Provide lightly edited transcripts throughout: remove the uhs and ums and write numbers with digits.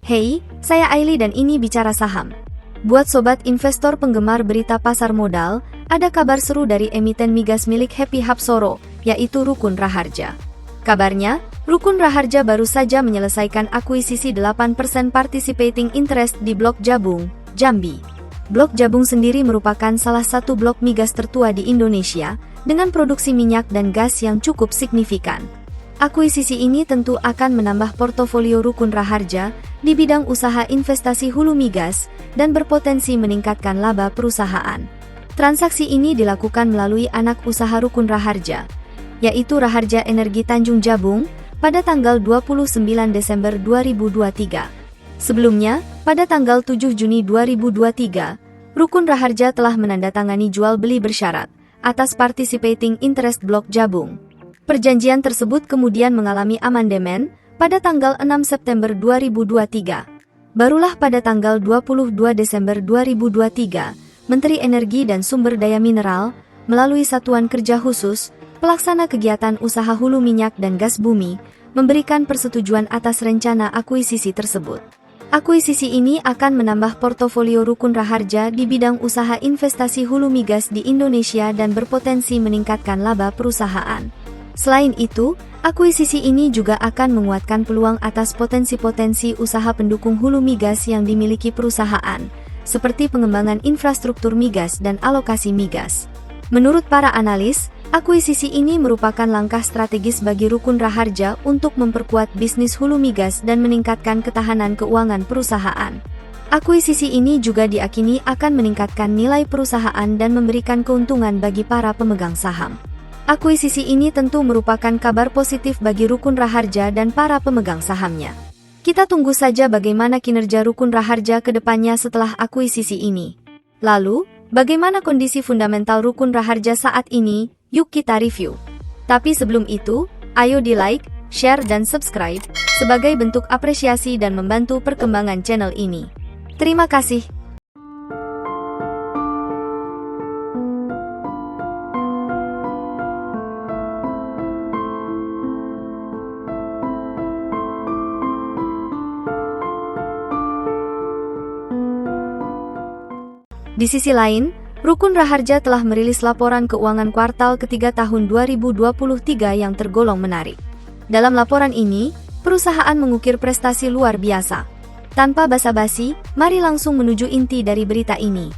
Hey, saya Aili dan ini Bicara Saham. Buat sobat investor penggemar berita pasar modal, ada kabar seru dari emiten migas milik Happy Hapsoro, yaitu Rukun Raharja. Kabarnya, Rukun Raharja baru saja menyelesaikan akuisisi 8% participating interest di Blok Jabung, Jambi. Blok Jabung sendiri merupakan salah satu blok migas tertua di Indonesia, dengan produksi minyak dan gas yang cukup signifikan. Akuisisi ini tentu akan menambah portofolio Rukun Raharja di bidang usaha investasi hulu migas dan berpotensi meningkatkan laba perusahaan. Transaksi ini dilakukan melalui anak usaha Rukun Raharja, yaitu Raharja Energi Tanjung Jabung, pada tanggal 29 Desember 2023. Sebelumnya, pada tanggal 7 Juni 2023, Rukun Raharja telah menandatangani jual beli bersyarat atas participating interest Blok Jabung. Perjanjian tersebut kemudian mengalami amandemen pada tanggal 6 September 2023. Barulah pada tanggal 22 Desember 2023, Menteri Energi dan Sumber Daya Mineral, melalui Satuan Kerja Khusus, Pelaksana Kegiatan Usaha Hulu Minyak dan Gas Bumi, memberikan persetujuan atas rencana akuisisi tersebut. Akuisisi ini akan menambah portofolio Rukun Raharja di bidang usaha investasi hulu migas di Indonesia dan berpotensi meningkatkan laba perusahaan. Selain itu, akuisisi ini juga akan menguatkan peluang atas potensi-potensi usaha pendukung hulu migas yang dimiliki perusahaan, seperti pengembangan infrastruktur migas dan alokasi migas. Menurut para analis, akuisisi ini merupakan langkah strategis bagi Rukun Raharja untuk memperkuat bisnis hulu migas dan meningkatkan ketahanan keuangan perusahaan. Akuisisi ini juga diyakini akan meningkatkan nilai perusahaan dan memberikan keuntungan bagi para pemegang saham. Akuisisi ini tentu merupakan kabar positif bagi Rukun Raharja dan para pemegang sahamnya. Kita tunggu saja bagaimana kinerja Rukun Raharja ke depannya setelah akuisisi ini. Lalu, bagaimana kondisi fundamental Rukun Raharja saat ini? Yuk kita review. Tapi sebelum itu, ayo di like, share dan subscribe, sebagai bentuk apresiasi dan membantu perkembangan channel ini. Terima kasih. Di sisi lain, Rukun Raharja telah merilis laporan keuangan kuartal ketiga tahun 2023 yang tergolong menarik. Dalam laporan ini, perusahaan mengukir prestasi luar biasa. Tanpa basa-basi, mari langsung menuju inti dari berita ini.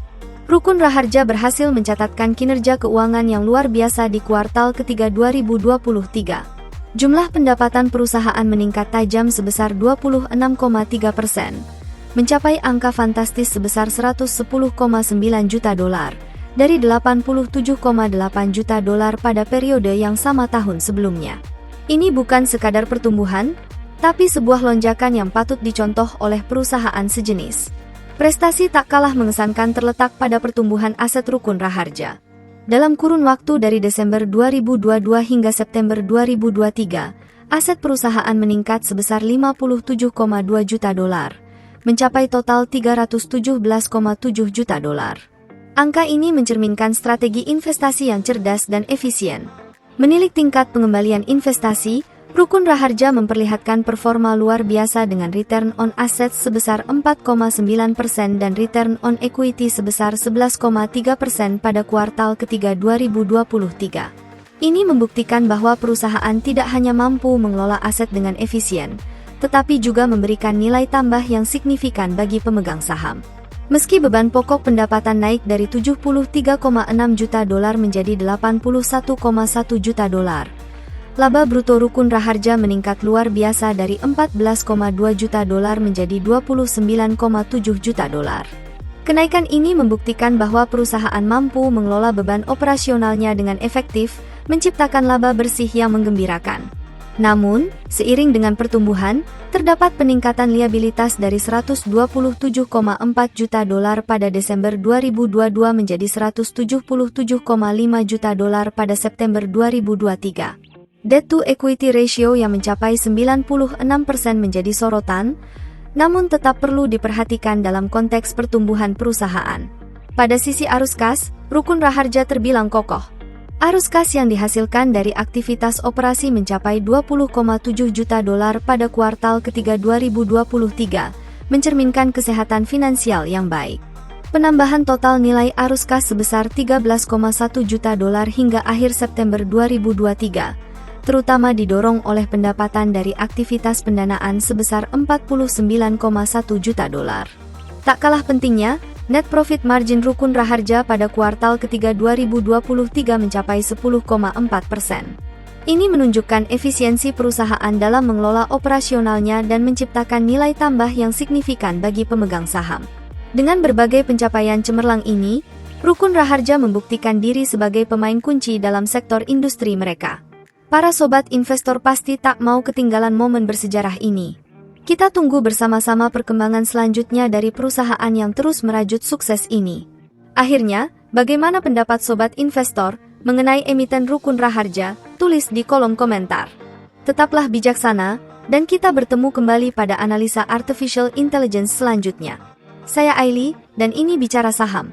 Rukun Raharja berhasil mencatatkan kinerja keuangan yang luar biasa di kuartal ketiga 2023. Jumlah pendapatan perusahaan meningkat tajam sebesar 26,3%. Mencapai angka fantastis sebesar 110,9 juta dolar, dari 87,8 juta dolar pada periode yang sama tahun sebelumnya. Ini bukan sekadar pertumbuhan, tapi sebuah lonjakan yang patut dicontoh oleh perusahaan sejenis. Prestasi tak kalah mengesankan terletak pada pertumbuhan aset Rukun Raharja. Dalam kurun waktu dari Desember 2022 hingga September 2023, aset perusahaan meningkat sebesar 57,2 juta dolar. Mencapai total 317,7 juta dolar. Angka ini mencerminkan strategi investasi yang cerdas dan efisien. Menilik tingkat pengembalian investasi, Rukun Raharja memperlihatkan performa luar biasa dengan return on assets sebesar 4,9% dan return on equity sebesar 11,3% pada kuartal ketiga 2023. Ini membuktikan bahwa perusahaan tidak hanya mampu mengelola aset dengan efisien, tetapi juga memberikan nilai tambah yang signifikan bagi pemegang saham. Meski beban pokok pendapatan naik dari 73,6 juta dolar menjadi 81,1 juta dolar, laba bruto Rukun Raharja meningkat luar biasa dari 14,2 juta dolar menjadi 29,7 juta dolar. Kenaikan ini membuktikan bahwa perusahaan mampu mengelola beban operasionalnya dengan efektif, menciptakan laba bersih yang menggembirakan. Namun, seiring dengan pertumbuhan, terdapat peningkatan liabilitas dari 127,4 juta dolar pada Desember 2022 menjadi 177,5 juta dolar pada September 2023. Debt to equity ratio yang mencapai 96% menjadi sorotan, namun tetap perlu diperhatikan dalam konteks pertumbuhan perusahaan. Pada sisi arus kas, Rukun Raharja terbilang kokoh. Arus kas yang dihasilkan dari aktivitas operasi mencapai 20,7 juta dolar pada kuartal ketiga 2023, mencerminkan kesehatan finansial yang baik. Penambahan total nilai arus kas sebesar 13,1 juta dolar hingga akhir September 2023, terutama didorong oleh pendapatan dari aktivitas pendanaan sebesar 49,1 juta dolar. Tak kalah pentingnya, net profit margin Rukun Raharja pada kuartal ketiga 2023 mencapai 10,4%. Ini menunjukkan efisiensi perusahaan dalam mengelola operasionalnya dan menciptakan nilai tambah yang signifikan bagi pemegang saham. Dengan berbagai pencapaian cemerlang ini, Rukun Raharja membuktikan diri sebagai pemain kunci dalam sektor industri mereka. Para sobat investor pasti tak mau ketinggalan momen bersejarah ini. Kita tunggu bersama-sama perkembangan selanjutnya dari perusahaan yang terus merajut sukses ini. Akhirnya, bagaimana pendapat sobat investor mengenai emiten Rukun Raharja? Tulis di kolom komentar. Tetaplah bijaksana, dan kita bertemu kembali pada analisa artificial intelligence selanjutnya. Saya Aili, dan ini Bicara Saham.